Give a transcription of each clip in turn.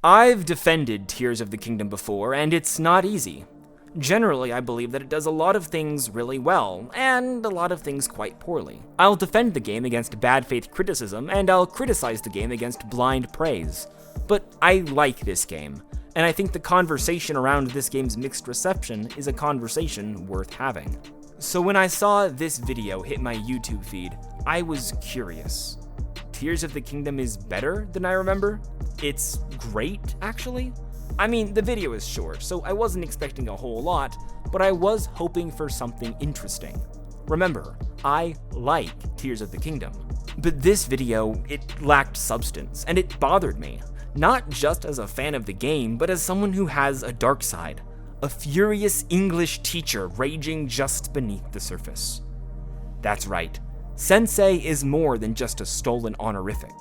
I've defended Tears of the Kingdom before, and it's not easy. Generally, I believe that it does a lot of things really well, and a lot of things quite poorly. I'll defend the game against bad faith criticism, and I'll criticize the game against blind praise. But I like this game, and I think the conversation around this game's mixed reception is a conversation worth having. So when I saw this video hit my YouTube feed, I was curious. Tears of the Kingdom is better than I remember? It's great, actually? I mean, the video is short, so I wasn't expecting a whole lot, but I was hoping for something interesting. Remember, I like Tears of the Kingdom. But this video, it lacked substance, and it bothered me. Not just as a fan of the game, but as someone who has a dark side. A furious English teacher raging just beneath the surface. That's right, Sensei is more than just a stolen honorific.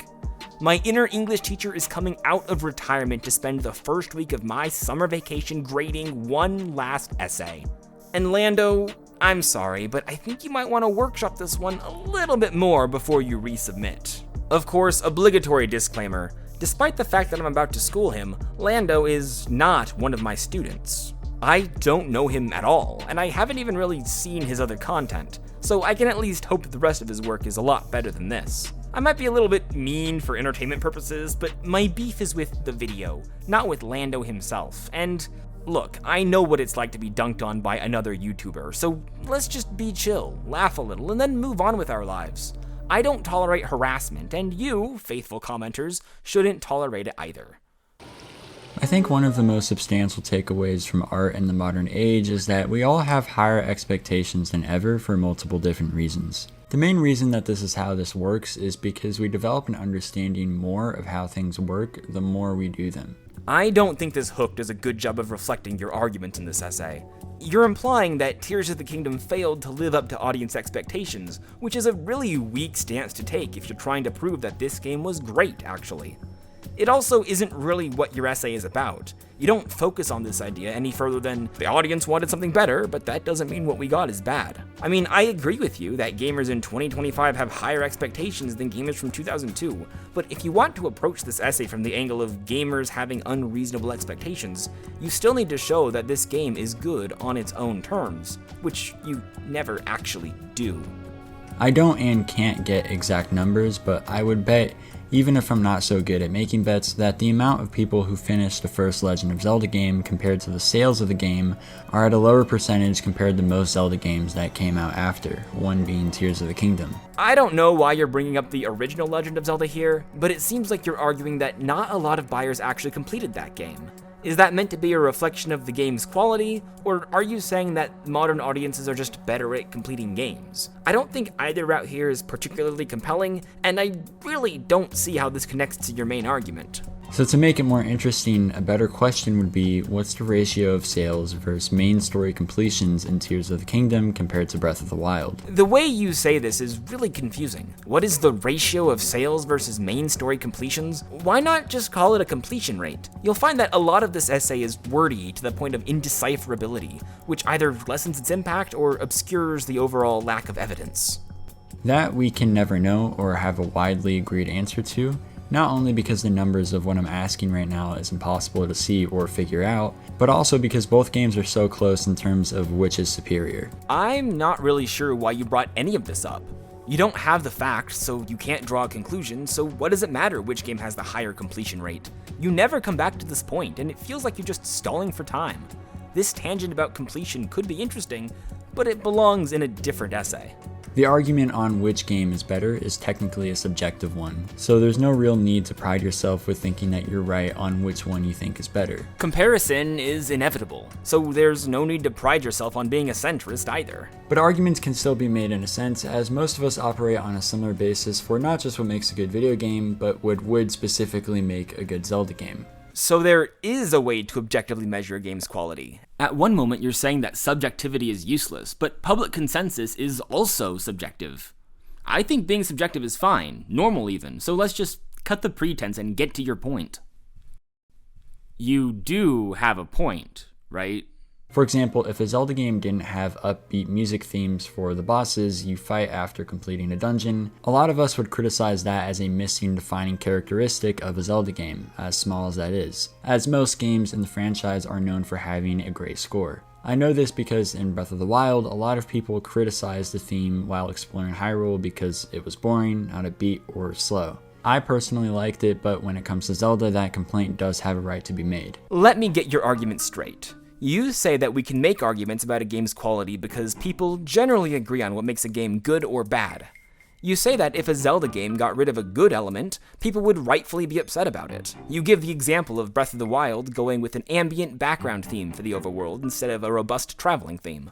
My inner English teacher is coming out of retirement to spend the first week of my summer vacation grading one last essay. And Lando, I'm sorry, but I think you might want to workshop this one a little bit more before you resubmit. Of course, obligatory disclaimer, despite the fact that I'm about to school him, Lando is not one of my students. I don't know him at all, and I haven't even really seen his other content, so I can at least hope that the rest of his work is a lot better than this. I might be a little bit mean for entertainment purposes, but my beef is with the video, not with Lando himself. And look, I know what it's like to be dunked on by another YouTuber, so let's just be chill, laugh a little, and then move on with our lives. I don't tolerate harassment, and you, faithful commenters, shouldn't tolerate it either. I think one of the most substantial takeaways from art in the modern age is that we all have higher expectations than ever for multiple different reasons. The main reason that this is how this works is because we develop an understanding more of how things work the more we do them. I don't think this hook does a good job of reflecting your argument in this essay. You're implying that Tears of the Kingdom failed to live up to audience expectations, which is a really weak stance to take if you're trying to prove that this game was great, actually. It also isn't really what your essay is about. You don't focus on this idea any further than the audience wanted something better, but that doesn't mean what we got is bad. I mean, I agree with you that gamers in 2025 have higher expectations than gamers from 2002, but if you want to approach this essay from the angle of gamers having unreasonable expectations, you still need to show that this game is good on its own terms, which you never actually do. I don't and can't get exact numbers, but I would bet, even if I'm not so good at making bets, that the amount of people who finished the first Legend of Zelda game compared to the sales of the game are at a lower percentage compared to most Zelda games that came out after, one being Tears of the Kingdom. I don't know why you're bringing up the original Legend of Zelda here, but it seems like you're arguing that not a lot of buyers actually completed that game. Is that meant to be a reflection of the game's quality, or are you saying that modern audiences are just better at completing games? I don't think either route here is particularly compelling, and I really don't see how this connects to your main argument. So to make it more interesting, a better question would be, what's the ratio of sales versus main story completions in Tears of the Kingdom compared to Breath of the Wild? The way you say this is really confusing. What is the ratio of sales versus main story completions? Why not just call it a completion rate? You'll find that a lot of this essay is wordy to the point of indecipherability, which either lessens its impact or obscures the overall lack of evidence. That we can never know or have a widely agreed answer to. Not only because the numbers of what I'm asking right now is impossible to see or figure out, but also because both games are so close in terms of which is superior. I'm not really sure why you brought any of this up. You don't have the facts, so you can't draw a conclusion, so what does it matter which game has the higher completion rate? You never come back to this point, and it feels like you're just stalling for time. This tangent about completion could be interesting, but it belongs in a different essay. The argument on which game is better is technically a subjective one, so there's no real need to pride yourself with thinking that you're right on which one you think is better. Comparison is inevitable, so there's no need to pride yourself on being a centrist either. But arguments can still be made in a sense, as most of us operate on a similar basis for not just what makes a good video game, but what would specifically make a good Zelda game. So there is a way to objectively measure a game's quality. At one moment you're saying that subjectivity is useless, but public consensus is also subjective. I think being subjective is fine, normal even, so let's just cut the pretense and get to your point. You do have a point, right? For example, if a Zelda game didn't have upbeat music themes for the bosses you fight after completing a dungeon, a lot of us would criticize that as a missing defining characteristic of a Zelda game, as small as that is, as most games in the franchise are known for having a great score. I know this because in Breath of the Wild, a lot of people criticized the theme while exploring Hyrule because it was boring, out of beat, or slow. I personally liked it, but when it comes to Zelda, that complaint does have a right to be made. Let me get your argument straight. You say that we can make arguments about a game's quality because people generally agree on what makes a game good or bad. You say that if a Zelda game got rid of a good element, people would rightfully be upset about it. You give the example of Breath of the Wild going with an ambient background theme for the overworld instead of a robust traveling theme.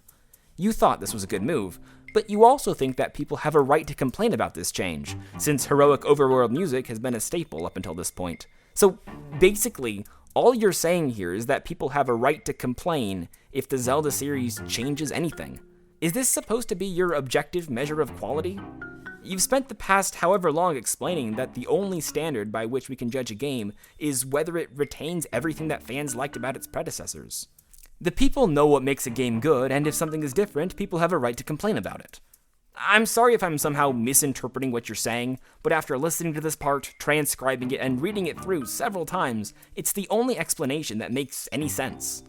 You thought this was a good move, but you also think that people have a right to complain about this change, since heroic overworld music has been a staple up until this point. So basically, all you're saying here is that people have a right to complain if the Zelda series changes anything. Is this supposed to be your objective measure of quality? You've spent the past however long explaining that the only standard by which we can judge a game is whether it retains everything that fans liked about its predecessors. The people know what makes a game good, and if something is different, people have a right to complain about it. I'm sorry if I'm somehow misinterpreting what you're saying, but after listening to this part, transcribing it, and reading it through several times, it's the only explanation that makes any sense.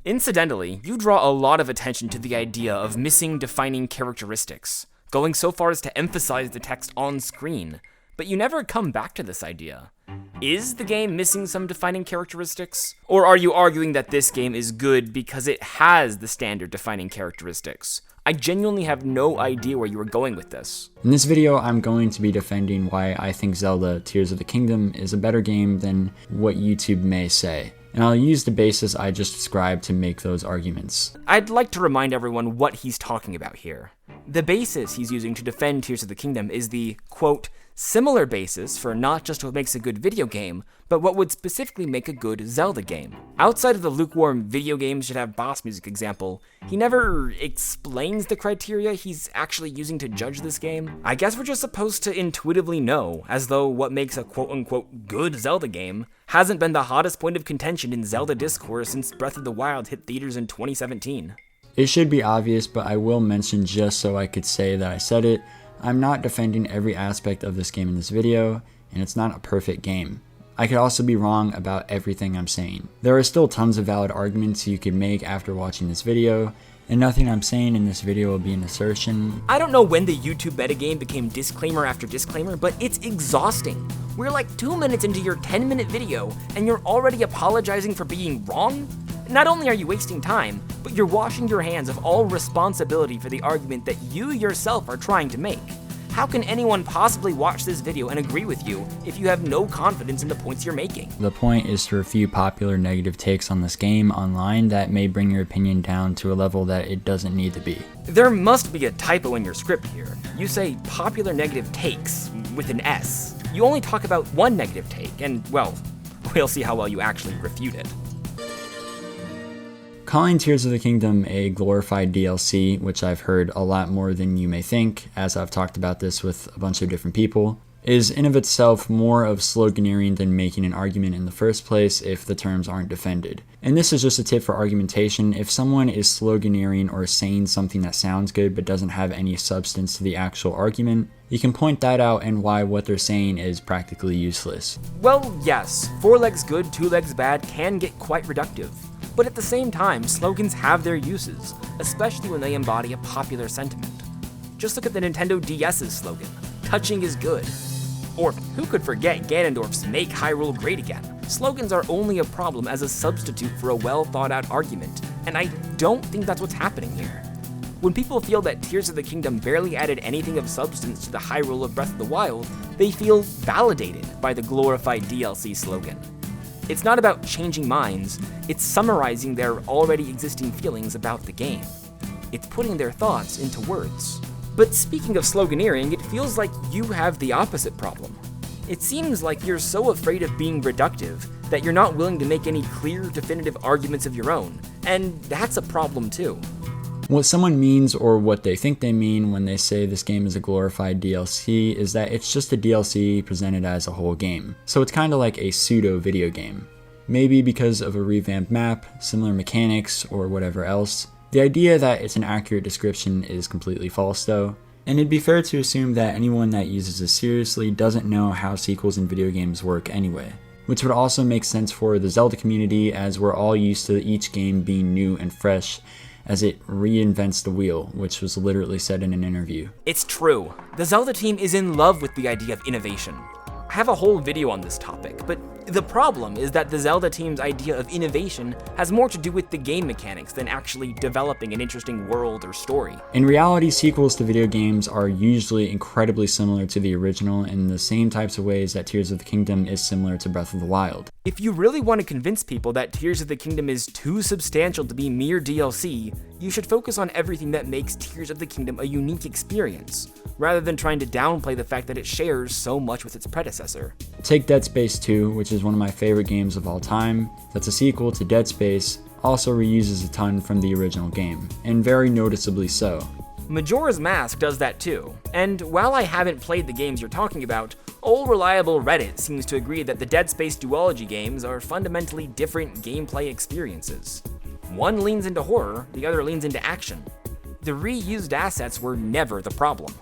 Incidentally, you draw a lot of attention to the idea of missing defining characteristics, going so far as to emphasize the text on screen, but you never come back to this idea. Is the game missing some defining characteristics? Or are you arguing that this game is good because it has the standard defining characteristics? I genuinely have no idea where you were going with this. In this video, I'm going to be defending why I think Zelda Tears of the Kingdom is a better game than what YouTube may say. And I'll use the basis I just described to make those arguments. I'd like to remind everyone what he's talking about here. The basis he's using to defend Tears of the Kingdom is the, quote, similar basis for not just what makes a good video game, but what would specifically make a good Zelda game. Outside of the lukewarm video games should have boss music example, he never explains the criteria he's actually using to judge this game. I guess we're just supposed to intuitively know, as though what makes a quote-unquote good Zelda game hasn't been the hottest point of contention in Zelda discourse since Breath of the Wild hit theaters in 2017. It should be obvious, but I will mention just so I could say that I said it, I'm not defending every aspect of this game in this video, and it's not a perfect game. I could also be wrong about everything I'm saying. There are still tons of valid arguments you could make after watching this video, and nothing I'm saying in this video will be an assertion. I don't know when the YouTube metagame became disclaimer after disclaimer, but it's exhausting. We're like 2 minutes into your 10-minute video, and you're already apologizing for being wrong? Not only are you wasting time, but you're washing your hands of all responsibility for the argument that you yourself are trying to make. How can anyone possibly watch this video and agree with you if you have no confidence in the points you're making? The point is to refute popular negative takes on this game online that may bring your opinion down to a level that it doesn't need to be. There must be a typo in your script here. You say popular negative takes with an S. You only talk about one negative take, and, well, we'll see how well you actually refute it. Calling Tears of the Kingdom a glorified DLC, which I've heard a lot more than you may think, as I've talked about this with a bunch of different people, is in of itself more of sloganeering than making an argument in the first place if the terms aren't defended. And this is just a tip for argumentation. If someone is sloganeering or saying something that sounds good but doesn't have any substance to the actual argument, you can point that out and why what they're saying is practically useless. Well, yes, 4 legs good, 2 legs bad can get quite reductive. But at the same time, slogans have their uses, especially when they embody a popular sentiment. Just look at the Nintendo DS's slogan, touching is good. Or who could forget Ganondorf's Make Hyrule Great Again? Slogans are only a problem as a substitute for a well-thought-out argument, and I don't think that's what's happening here. When people feel that Tears of the Kingdom barely added anything of substance to the Hyrule of Breath of the Wild, they feel validated by the glorified DLC slogan. It's not about changing minds, it's summarizing their already existing feelings about the game. It's putting their thoughts into words. But speaking of sloganeering, it feels like you have the opposite problem. It seems like you're so afraid of being reductive that you're not willing to make any clear, definitive arguments of your own, and that's a problem too. What someone means, or what they think they mean when they say this game is a glorified DLC, is that it's just a DLC presented as a whole game. So it's kind of like a pseudo video game. maybe because of a revamped map, similar mechanics, or whatever else. The idea that it's an accurate description is completely false though, and it'd be fair to assume that anyone that uses this seriously doesn't know how sequels in video games work anyway. Which would also make sense for the Zelda community, as we're all used to each game being new and fresh as it reinvents the wheel, which was literally said in an interview. It's true. The Zelda team is in love with the idea of innovation. I have a whole video on this topic, but the problem is that the Zelda team's idea of innovation has more to do with the game mechanics than actually developing an interesting world or story. In reality, sequels to video games are usually incredibly similar to the original in the same types of ways that Tears of the Kingdom is similar to Breath of the Wild. If you really want to convince people that Tears of the Kingdom is too substantial to be mere DLC, you should focus on everything that makes Tears of the Kingdom a unique experience, rather than trying to downplay the fact that it shares so much with its predecessor. Take Dead Space 2, which is one of my favorite games of all time. That's a sequel to Dead Space, also reuses a ton from the original game, and very noticeably so. Majora's Mask does that too, and while I haven't played the games you're talking about, old reliable Reddit seems to agree that the Dead Space duology games are fundamentally different gameplay experiences. One leans into horror, the other leans into action. The reused assets were never the problem.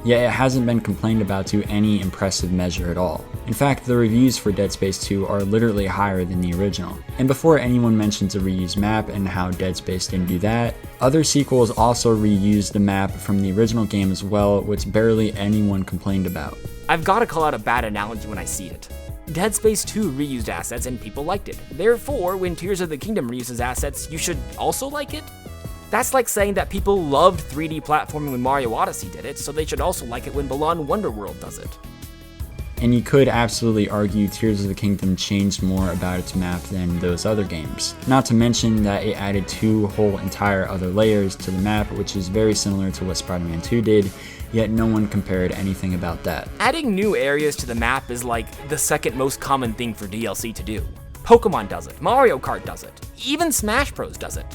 Yet it hasn't been complained about to any impressive measure at all. In fact, the reviews for Dead Space 2 are literally higher than the original. And before anyone mentions a reused map and how Dead Space didn't do that, other sequels also reused the map from the original game as well, which barely anyone complained about. I've gotta call out a bad analogy when I see it. Dead Space 2 reused assets and people liked it. Therefore, when Tears of the Kingdom reuses assets, you should also like it? That's like saying that people loved 3D platforming when Mario Odyssey did it, so they should also like it when Balan Wonderworld does it. And you could absolutely argue Tears of the Kingdom changed more about its map than those other games. Not to mention that it added two whole entire other layers to the map, which is very similar to what Spider-Man 2 did, yet no one compared anything about that. Adding new areas to the map is like the second most common thing for DLC to do. Pokemon does it, Mario Kart does it, even Smash Bros does it.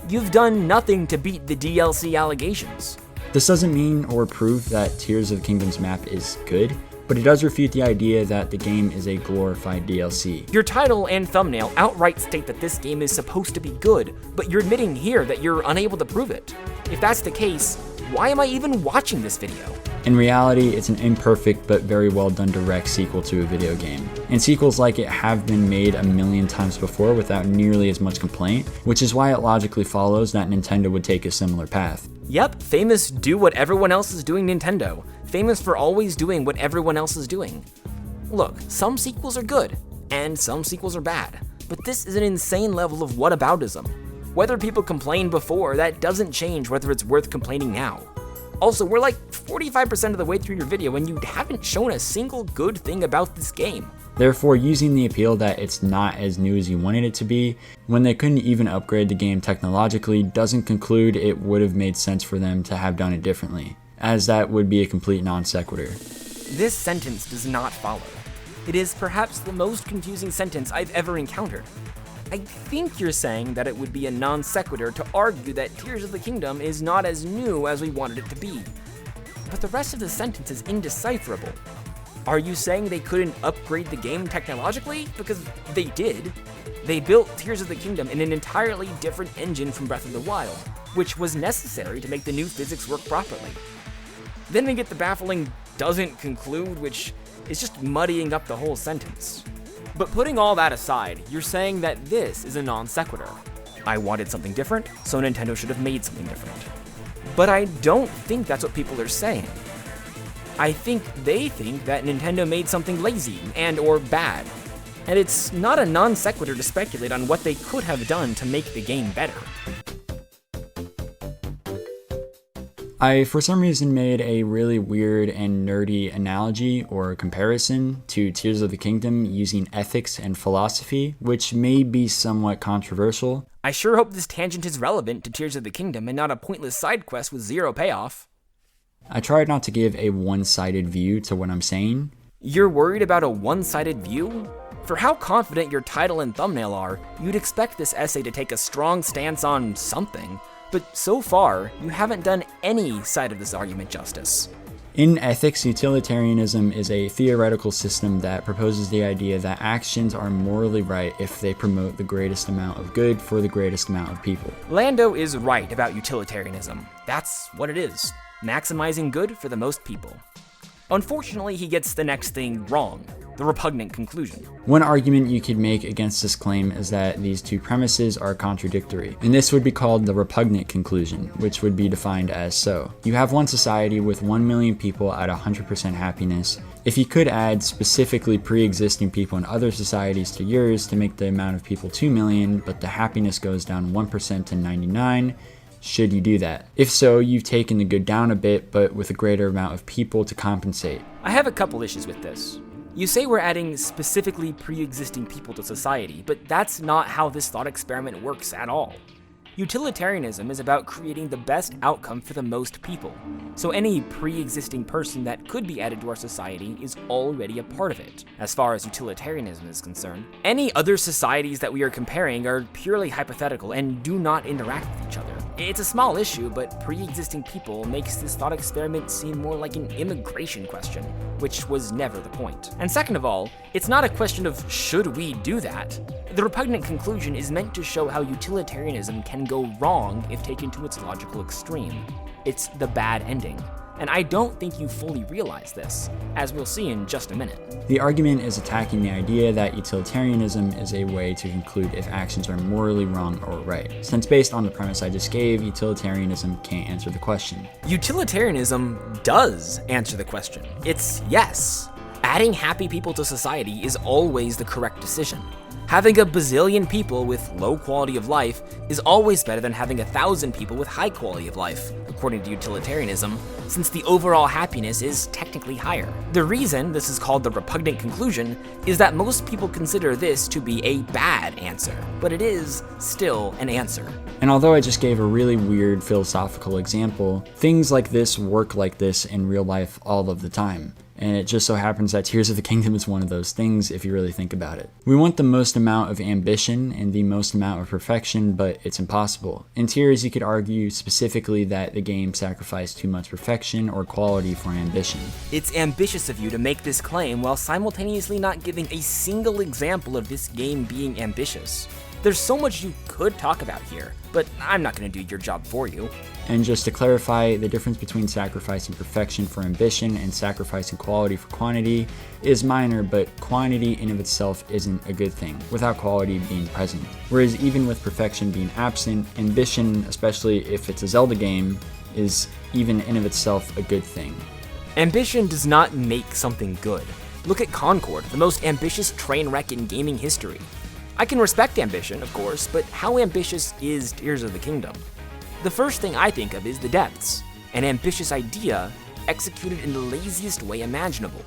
You've done nothing to beat the DLC allegations. This doesn't mean or prove that Tears of the Kingdom's map is good, but it does refute the idea that the game is a glorified DLC. Your title and thumbnail outright state that this game is supposed to be good, but you're admitting here that you're unable to prove it. If that's the case, why am I even watching this video? In reality, it's an imperfect but very well done direct sequel to a video game. And sequels like it have been made a million times before without nearly as much complaint, which is why it logically follows that Nintendo would take a similar path. Yep, famous do what everyone else is doing Nintendo. Famous for always doing what everyone else is doing. Look, some sequels are good, and some sequels are bad, but this is an insane level of whataboutism. Whether people complained before, that doesn't change whether it's worth complaining now. Also, we're like 45% of the way through your video and you haven't shown a single good thing about this game. Therefore, using the appeal that it's not as new as you wanted it to be, when they couldn't even upgrade the game technologically, doesn't conclude it would have made sense for them to have done it differently, as that would be a complete non sequitur. This sentence does not follow. It is perhaps the most confusing sentence I've ever encountered. I think you're saying that it would be a non sequitur to argue that Tears of the Kingdom is not as new as we wanted it to be. But the rest of the sentence is indecipherable. Are you saying they couldn't upgrade the game technologically? Because they did. They built Tears of the Kingdom in an entirely different engine from Breath of the Wild, which was necessary to make the new physics work properly. Then we get the baffling doesn't conclude, which is just muddying up the whole sentence. But putting all that aside, you're saying that this is a non sequitur. I wanted something different, so Nintendo should have made something different. But I don't think that's what people are saying. I think they think that Nintendo made something lazy and or bad. And it's not a non sequitur to speculate on what they could have done to make the game better. I, for some reason, made a really weird and nerdy analogy or comparison to Tears of the Kingdom using ethics and philosophy, which may be somewhat controversial. I sure hope this tangent is relevant to Tears of the Kingdom and not a pointless side quest with zero payoff. I tried not to give a one-sided view to what I'm saying. You're worried about a one-sided view? For how confident your title and thumbnail are, you'd expect this essay to take a strong stance on something. But so far, you haven't done any side of this argument justice. In ethics, utilitarianism is a theoretical system that proposes the idea that actions are morally right if they promote the greatest amount of good for the greatest amount of people. Lando is right about utilitarianism. That's what it is. Maximizing good for the most people. Unfortunately, he gets the next thing wrong, the repugnant conclusion. One argument you could make against this claim is that these two premises are contradictory, and this would be called the repugnant conclusion, which would be defined as so. You have one society with 1 million people at 100% happiness. If you could add specifically pre-existing people in other societies to yours to make the amount of people 2 million, but the happiness goes down 1% to 99, should you do that? If so, you've taken the good down a bit, but with a greater amount of people to compensate. I have a couple issues with this. You say we're adding specifically pre-existing people to society, but that's not how this thought experiment works at all. Utilitarianism is about creating the best outcome for the most people, so any pre-existing person that could be added to our society is already a part of it, as far as utilitarianism is concerned. Any other societies that we are comparing are purely hypothetical and do not interact with each other. It's a small issue, but pre-existing people makes this thought experiment seem more like an immigration question, which was never the point. And second of all, it's not a question of should we do that. The repugnant conclusion is meant to show how utilitarianism can go wrong if taken to its logical extreme. It's the bad ending. And I don't think you fully realize this, as we'll see in just a minute. The argument is attacking the idea that utilitarianism is a way to conclude if actions are morally wrong or right, since based on the premise I just gave, utilitarianism can't answer the question. Utilitarianism does answer the question. It's yes. Adding happy people to society is always the correct decision. Having a bazillion people with low quality of life is always better than having 1,000 people with high quality of life, according to utilitarianism, since the overall happiness is technically higher. The reason this is called the repugnant conclusion is that most people consider this to be a bad answer, but it is still an answer. And although I just gave a really weird philosophical example, things like this work like this in real life all of the time. And it just so happens that Tears of the Kingdom is one of those things if you really think about it. We want the most amount of ambition and the most amount of perfection, but it's impossible. In Tears, you could argue specifically that the game sacrificed too much perfection or quality for ambition. It's ambitious of you to make this claim while simultaneously not giving a single example of this game being ambitious. There's so much you could talk about here, but I'm not going to do your job for you. And just to clarify, the difference between sacrificing perfection for ambition and sacrificing quality for quantity is minor, but quantity in of itself isn't a good thing, without quality being present. Whereas even with perfection being absent, ambition, especially if it's a Zelda game, is even in of itself a good thing. Ambition does not make something good. Look at Concord, the most ambitious train wreck in gaming history. I can respect ambition, of course, but how ambitious is Tears of the Kingdom? The first thing I think of is the depths, an ambitious idea executed in the laziest way imaginable.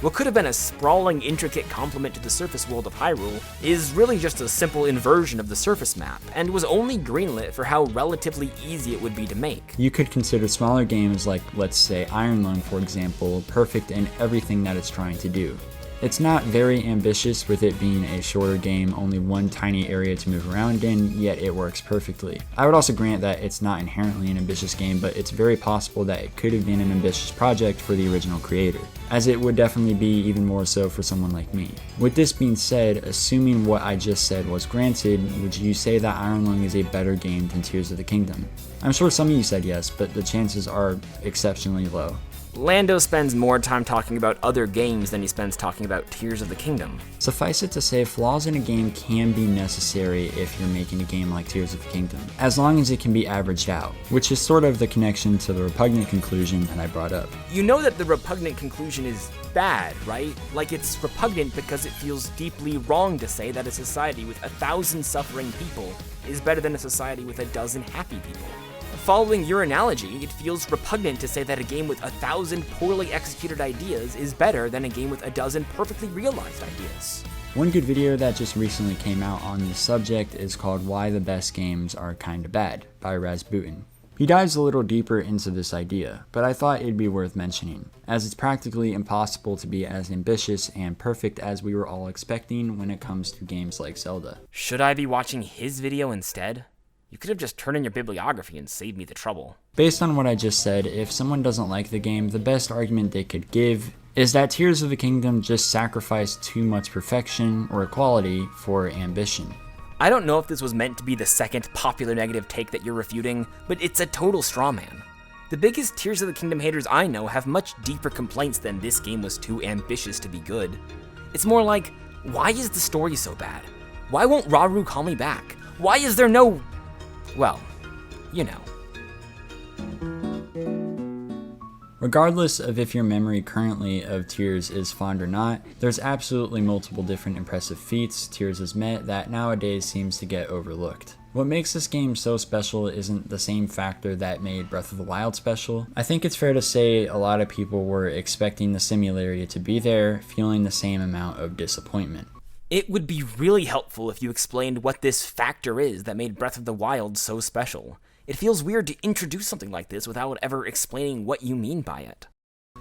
What could have been a sprawling, intricate complement to the surface world of Hyrule is really just a simple inversion of the surface map, and was only greenlit for how relatively easy it would be to make. You could consider smaller games like, let's say, Iron Lung, for example, perfect in everything that it's trying to do. It's not very ambitious with it being a shorter game, only one tiny area to move around in, yet it works perfectly. I would also grant that it's not inherently an ambitious game, but it's very possible that it could have been an ambitious project for the original creator, as it would definitely be even more so for someone like me. With this being said, assuming what I just said was granted, would you say that Iron Lung is a better game than Tears of the Kingdom? I'm sure some of you said yes, but the chances are exceptionally low. Lando spends more time talking about other games than he spends talking about Tears of the Kingdom. Suffice it to say, flaws in a game can be necessary if you're making a game like Tears of the Kingdom, as long as it can be averaged out, which is sort of the connection to the repugnant conclusion that I brought up. You know that the repugnant conclusion is bad, right? Like it's repugnant because it feels deeply wrong to say that a society with 1,000 suffering people is better than a society with 12 happy people. Following your analogy, it feels repugnant to say that a game with 1,000 poorly executed ideas is better than a game with 12 perfectly realized ideas. One good video that just recently came out on this subject is called Why the Best Games Are Kinda Bad by Rasputin. He dives a little deeper into this idea, but I thought it'd be worth mentioning, as it's practically impossible to be as ambitious and perfect as we were all expecting when it comes to games like Zelda. Should I be watching his video instead? You could have just turned in your bibliography and saved me the trouble. Based on what I just said, if someone doesn't like the game, the best argument they could give is that Tears of the Kingdom just sacrificed too much perfection or equality for ambition. I don't know if this was meant to be the second popular negative take that you're refuting, but it's a total straw man. The biggest Tears of the Kingdom haters I know have much deeper complaints than this game was too ambitious to be good. It's more like, why is the story so bad? Why won't Rauru call me back? Why is there no... well, you know. Regardless of if your memory currently of Tears is fond or not, there's absolutely multiple different impressive feats Tears has met that nowadays seems to get overlooked. What makes this game so special isn't the same factor that made Breath of the Wild special. I think it's fair to say a lot of people were expecting the similarity to be there, feeling the same amount of disappointment. It would be really helpful if you explained what this factor is that made Breath of the Wild so special. It feels weird to introduce something like this without ever explaining what you mean by it.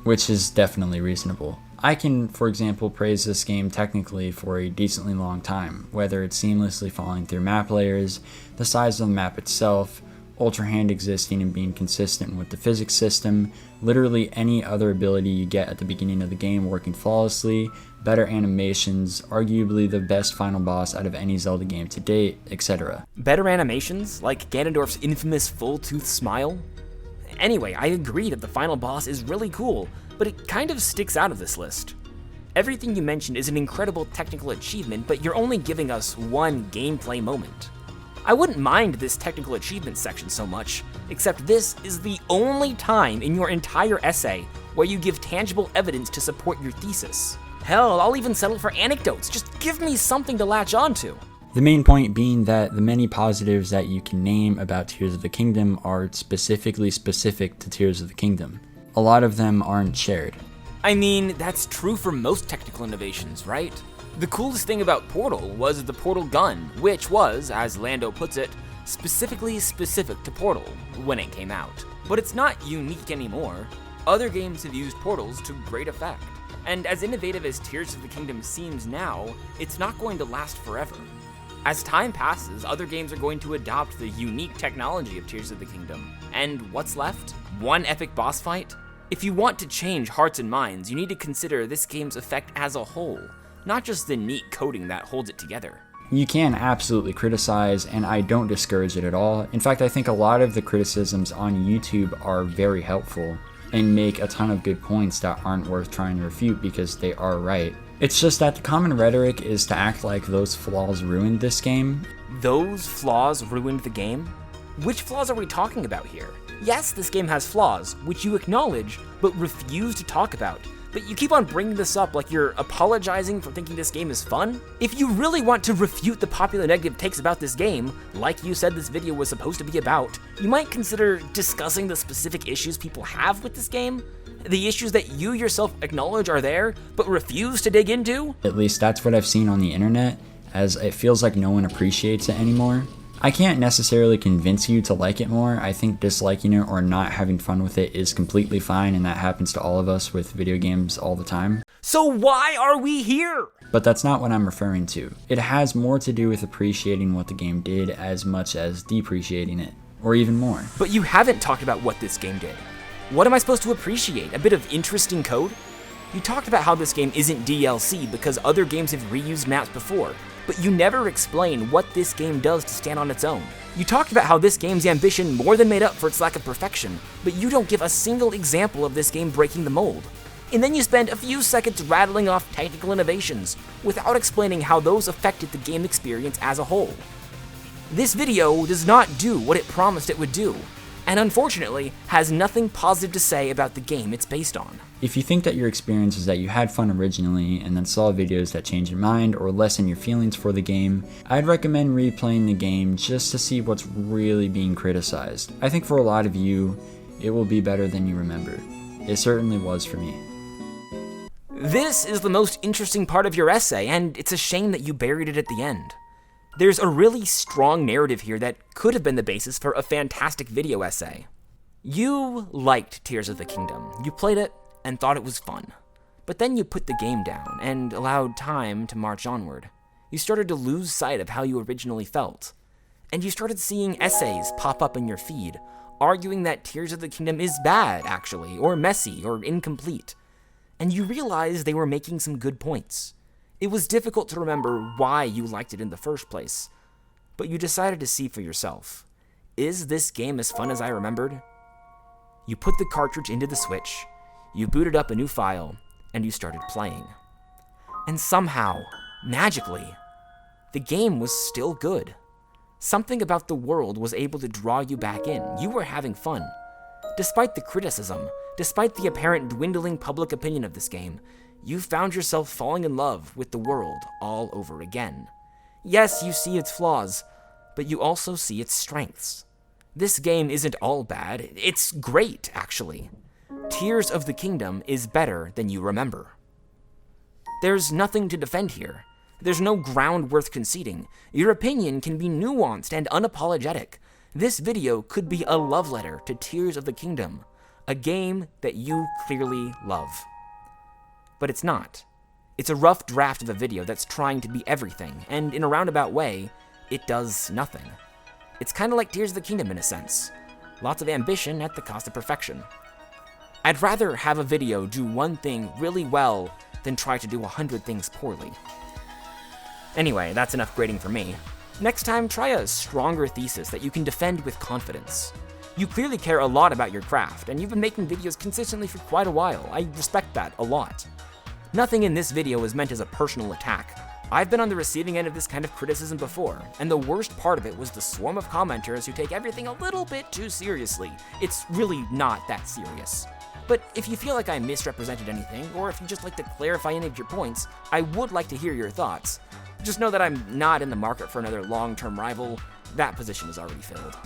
Which is definitely reasonable. I can, for example, praise this game technically for a decently long time, whether it's seamlessly falling through map layers, the size of the map itself, Ultra Hand existing and being consistent with the physics system, literally any other ability you get at the beginning of the game working flawlessly, better animations, arguably the best final boss out of any Zelda game to date, etc. Better animations, like Ganondorf's infamous full-tooth smile? Anyway, I agree that the final boss is really cool, but it kind of sticks out of this list. Everything you mentioned is an incredible technical achievement, but you're only giving us one gameplay moment. I wouldn't mind this technical achievement section so much, except this is the only time in your entire essay where you give tangible evidence to support your thesis. Hell, I'll even settle for anecdotes, just give me something to latch onto. The main point being that the many positives that you can name about Tears of the Kingdom are specifically specific to Tears of the Kingdom. A lot of them aren't shared. I mean, that's true for most technical innovations, right? The coolest thing about Portal was the Portal gun, which was, as Lando puts it, specifically specific to Portal when it came out. But it's not unique anymore. Other games have used portals to great effect. And as innovative as Tears of the Kingdom seems now, it's not going to last forever. As time passes, other games are going to adopt the unique technology of Tears of the Kingdom. And what's left? One epic boss fight? If you want to change hearts and minds, you need to consider this game's effect as a whole, not just the neat coding that holds it together. You can absolutely criticize, and I don't discourage it at all. In fact, I think a lot of the criticisms on YouTube are very helpful and make a ton of good points that aren't worth trying to refute because they are right. It's just that the common rhetoric is to act like those flaws ruined this game. Those flaws ruined the game? Which flaws are we talking about here? Yes, this game has flaws, which you acknowledge, but refuse to talk about. But you keep on bringing this up like you're apologizing for thinking this game is fun? If you really want to refute the popular negative takes about this game, like you said this video was supposed to be about, you might consider discussing the specific issues people have with this game? The issues that you yourself acknowledge are there, but refuse to dig into? At least that's what I've seen on the internet, as it feels like no one appreciates it anymore. I can't necessarily convince you to like it more. I think disliking it or not having fun with it is completely fine, and that happens to all of us with video games all the time. So why are we here? But that's not what I'm referring to. It has more to do with appreciating what the game did as much as depreciating it, or even more. But you haven't talked about what this game did. What am I supposed to appreciate? A bit of interesting code? You talked about how this game isn't DLC because other games have reused maps before, but you never explain what this game does to stand on its own. You talked about how this game's ambition more than made up for its lack of perfection, but you don't give a single example of this game breaking the mold. And then you spend a few seconds rattling off technical innovations, without explaining how those affected the game experience as a whole. This video does not do what it promised it would do, and unfortunately has nothing positive to say about the game it's based on. If you think that your experience is that you had fun originally and then saw videos that change your mind or lessen your feelings for the game, I'd recommend replaying the game just to see what's really being criticized. I think for a lot of you, it will be better than you remember. It certainly was for me. This is the most interesting part of your essay, and it's a shame that you buried it at the end. There's a really strong narrative here that could have been the basis for a fantastic video essay. You liked Tears of the Kingdom. You played it and thought it was fun. But then you put the game down and allowed time to march onward. You started to lose sight of how you originally felt. and you started seeing essays pop up in your feed, arguing that Tears of the Kingdom is bad, actually, or messy, or incomplete. And you realized they were making some good points. It was difficult to remember why you liked it in the first place, but you decided to see for yourself. Is this game as fun as I remembered? You put the cartridge into the Switch, you booted up a new file, and you started playing. And somehow, magically, the game was still good. Something about the world was able to draw you back in. You were having fun. Despite the criticism, despite the apparent dwindling public opinion of this game, you found yourself falling in love with the world all over again. Yes, you see its flaws, but you also see its strengths. This game isn't all bad, it's great, actually. Tears of the Kingdom is better than you remember. There's nothing to defend here. There's no ground worth conceding. Your opinion can be nuanced and unapologetic. This video could be a love letter to Tears of the Kingdom, a game that you clearly love. But it's not. It's a rough draft of a video that's trying to be everything, and in a roundabout way, it does nothing. It's kind of like Tears of the Kingdom in a sense. Lots of ambition at the cost of perfection. I'd rather have a video do one thing really well than try to do 100 things poorly. Anyway, that's enough grading for me. Next time, try a stronger thesis that you can defend with confidence. You clearly care a lot about your craft, and you've been making videos consistently for quite a while. I respect that a lot. Nothing in this video is meant as a personal attack. I've been on the receiving end of this kind of criticism before, and the worst part of it was the swarm of commenters who take everything a little bit too seriously. It's really not that serious. But if you feel like I misrepresented anything, or if you just like to clarify any of your points, I would like to hear your thoughts. Just know that I'm not in the market for another long-term rival. That position is already filled.